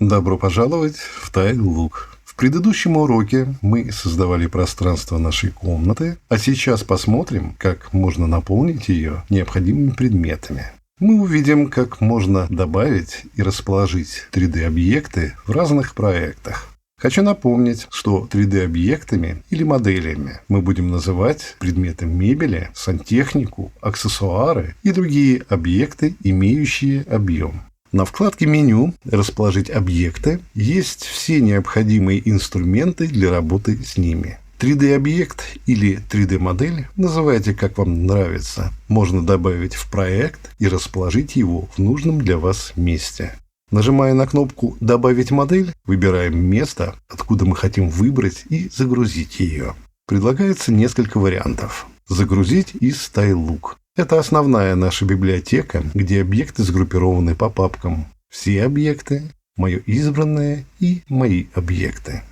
Добро пожаловать в TileLook. В предыдущем уроке мы создавали пространство нашей комнаты, а сейчас посмотрим, как можно наполнить ее необходимыми предметами. Мы увидим, как можно добавить и расположить 3D-объекты в разных проектах. Хочу напомнить, что 3D-объектами или моделями мы будем называть предметы мебели, сантехнику, аксессуары и другие объекты, имеющие объем. На вкладке «Меню» «Расположить объекты» есть все необходимые инструменты для работы с ними. 3D-объект или 3D-модель, называйте как вам нравится, можно добавить в проект и расположить его в нужном для вас месте. Нажимая на кнопку «Добавить модель», выбираем место, откуда мы хотим выбрать и загрузить ее. Предлагается несколько вариантов. Загрузить из TileLook. Это основная наша библиотека, где объекты сгруппированы по папкам. Все объекты, мое избранное и мои объекты.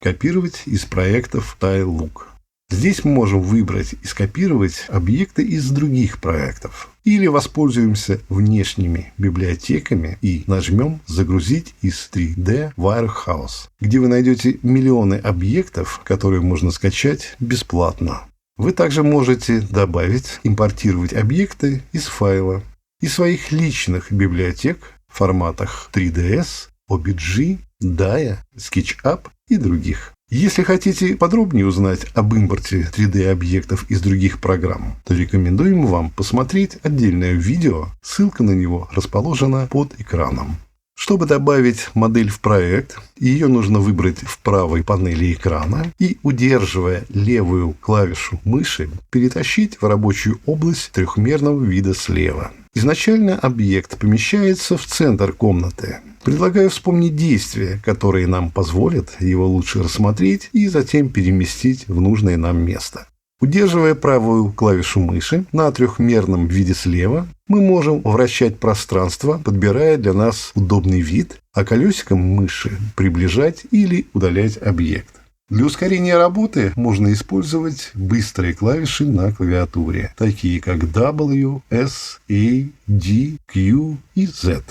Копировать из проектов TileLook. Здесь мы можем выбрать и скопировать объекты из других проектов. Или воспользуемся внешними библиотеками и нажмем «Загрузить из 3D Warehouse», где вы найдете миллионы объектов, которые можно скачать бесплатно. Вы также можете добавить, импортировать объекты из файла, из своих личных библиотек в форматах 3ds, OBJ, Dia, SketchUp и других. Если хотите подробнее узнать об импорте 3D-объектов из других программ, то рекомендуем вам посмотреть отдельное видео, ссылка на него расположена под экраном. Чтобы добавить модель в проект, ее нужно выбрать в правой панели экрана и, удерживая левую клавишу мыши, перетащить в рабочую область трехмерного вида слева. Изначально объект помещается в центр комнаты. Предлагаю вспомнить действия, которые нам позволят его лучше рассмотреть и затем переместить в нужное нам место. Удерживая правую клавишу мыши на трехмерном виде слева, мы можем вращать пространство, подбирая для нас удобный вид, а колесиком мыши приближать или удалять объект. Для ускорения работы можно использовать быстрые клавиши на клавиатуре, такие как W, S, A, D, Q и Z.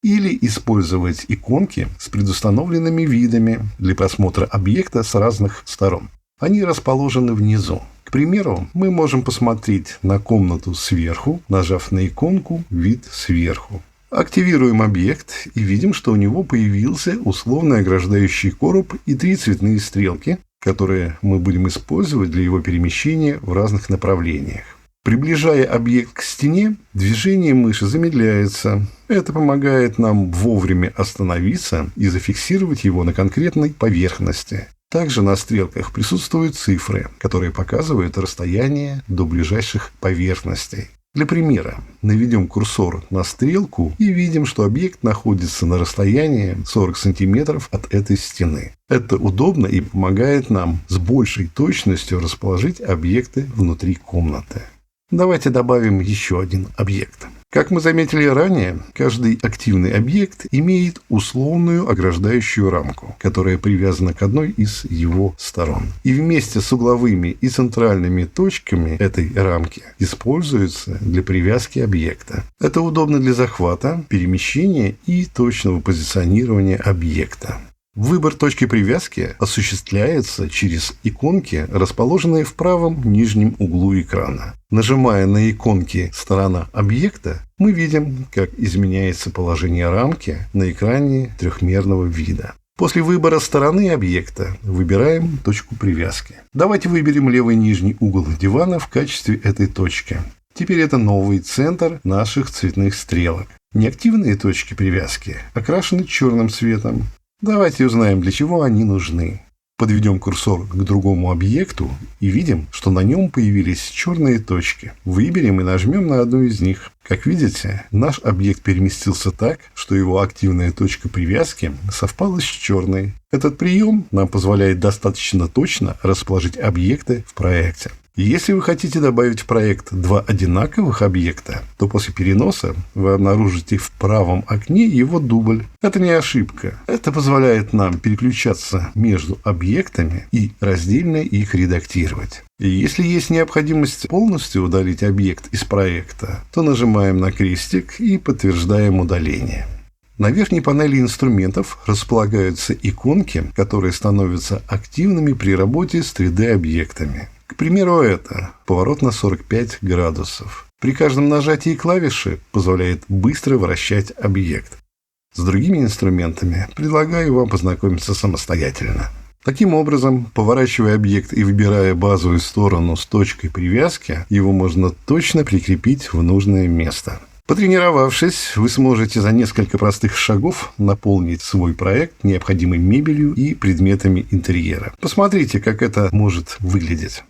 Или использовать иконки с предустановленными видами для просмотра объекта с разных сторон. Они расположены внизу. К примеру, мы можем посмотреть на комнату сверху, нажав на иконку «Вид сверху». Активируем объект и видим, что у него появился условно ограждающий короб и 3 цветные стрелки, которые мы будем использовать для его перемещения в разных направлениях. Приближая объект к стене, движение мыши замедляется. Это помогает нам вовремя остановиться и зафиксировать его на конкретной поверхности. Также на стрелках присутствуют цифры, которые показывают расстояние до ближайших поверхностей. Для примера, наведем курсор на стрелку и видим, что объект находится на расстоянии 40 см от этой стены. Это удобно и помогает нам с большей точностью расположить объекты внутри комнаты. Давайте добавим еще один объект. Как мы заметили ранее, каждый активный объект имеет условную ограждающую рамку, которая привязана к одной из его сторон. И вместе с угловыми и центральными точками этой рамки используется для привязки объекта. Это удобно для захвата, перемещения и точного позиционирования объекта. Выбор точки привязки осуществляется через иконки, расположенные в правом нижнем углу экрана. Нажимая на иконки «Сторона объекта», мы видим, как изменяется положение рамки на экране трехмерного вида. После выбора стороны объекта выбираем точку привязки. Давайте выберем левый нижний угол дивана в качестве этой точки. Теперь это новый центр наших цветных стрелок. Неактивные точки привязки окрашены черным цветом. Давайте узнаем, для чего они нужны. Подведем курсор к другому объекту и видим, что на нем появились черные точки. Выберем и нажмем на одну из них. Как видите, наш объект переместился так, что его активная точка привязки совпала с черной. Этот прием нам позволяет достаточно точно расположить объекты в проекте. Если вы хотите добавить в проект 2 одинаковых объекта, то после переноса вы обнаружите в правом окне его дубль. Это не ошибка. Это позволяет нам переключаться между объектами и раздельно их редактировать. И если есть необходимость полностью удалить объект из проекта, то нажимаем на крестик и подтверждаем удаление. На верхней панели инструментов располагаются иконки, которые становятся активными при работе с 3D-объектами. К примеру, это поворот на 45 градусов. При каждом нажатии клавиши позволяет быстро вращать объект. С другими инструментами предлагаю вам познакомиться самостоятельно. Таким образом, поворачивая объект и выбирая базовую сторону с точкой привязки, его можно точно прикрепить в нужное место. Потренировавшись, вы сможете за несколько простых шагов наполнить свой проект необходимой мебелью и предметами интерьера. Посмотрите, как это может выглядеть.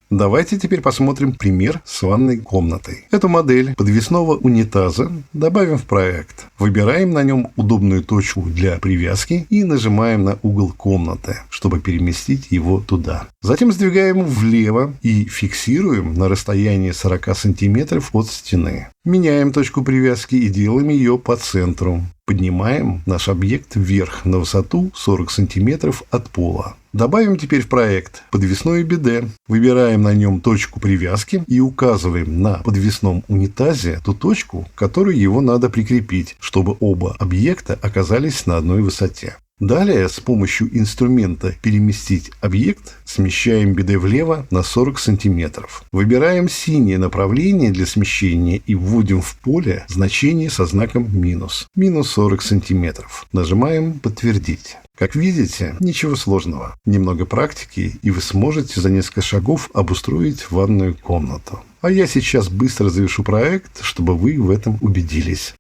Давайте теперь посмотрим пример с ванной комнатой. Эту модель подвесного унитаза добавим в проект. Выбираем на нем удобную точку для привязки и нажимаем на угол комнаты, чтобы переместить его туда. Затем сдвигаем влево и фиксируем на расстоянии 40 см от стены. Меняем точку привязки и делаем ее по центру. Поднимаем наш объект вверх на высоту 40 см от пола. Добавим теперь в проект подвесное биде. Выбираем на нем точку привязки и указываем на подвесном унитазе ту точку, к которой его надо прикрепить, чтобы оба объекта оказались на одной высоте. Далее с помощью инструмента «Переместить объект» смещаем биде влево на 40 см. Выбираем синее направление для смещения и вводим в поле значение со знаком минус. Минус 40 см. Нажимаем «Подтвердить». Как видите, ничего сложного. Немного практики, и вы сможете за несколько шагов обустроить ванную комнату. А я сейчас быстро завершу проект, чтобы вы в этом убедились.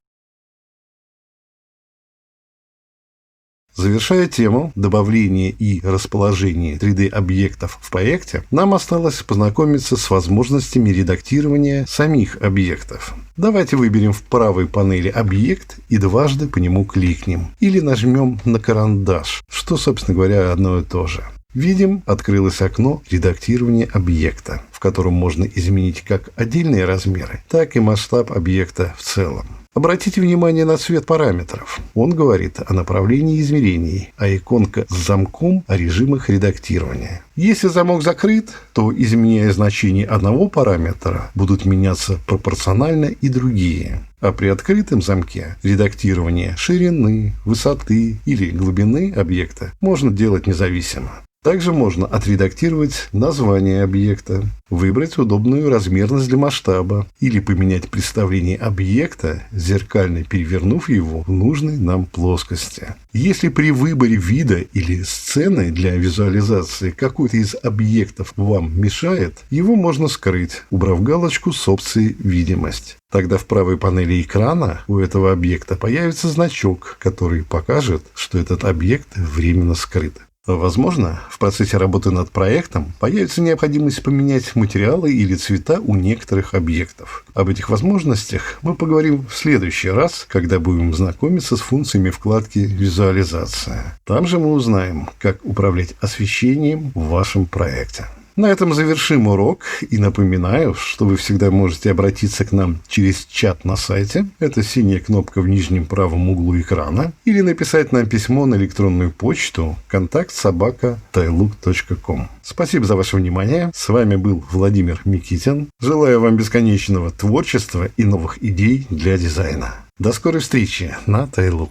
Завершая тему добавления и расположения 3D-объектов в проекте, нам осталось познакомиться с возможностями редактирования самих объектов. Давайте выберем в правой панели объект и дважды по нему кликнем. Или нажмем на карандаш, что, собственно говоря, одно и то же. Видим, открылось окно редактирования объекта, в котором можно изменить как отдельные размеры, так и масштаб объекта в целом. Обратите внимание на цвет параметров. Он говорит о направлении измерений, а иконка с замком о режимах редактирования. Если замок закрыт, то, изменяя значение одного параметра, будут меняться пропорционально и другие. А при открытом замке редактирование ширины, высоты или глубины объекта можно делать независимо. Также можно отредактировать название объекта, выбрать удобную размерность для масштаба или поменять представление объекта, зеркально перевернув его в нужной нам плоскости. Если при выборе вида или сцены для визуализации какой-то из объектов вам мешает, его можно скрыть, убрав галочку с опцией «Видимость». Тогда в правой панели экрана у этого объекта появится значок, который покажет, что этот объект временно скрыт. Возможно, в процессе работы над проектом появится необходимость поменять материалы или цвета у некоторых объектов. Об этих возможностях мы поговорим в следующий раз, когда будем знакомиться с функциями вкладки «Визуализация». Там же мы узнаем, как управлять освещением в вашем проекте. На этом завершим урок и напоминаю, что вы всегда можете обратиться к нам через чат на сайте, это синяя кнопка в нижнем правом углу экрана, или написать нам письмо на электронную почту contact@tailook.com. Спасибо за ваше внимание, с вами был Владимир Микитин. Желаю вам бесконечного творчества и новых идей для дизайна. До скорой встречи на Tailook.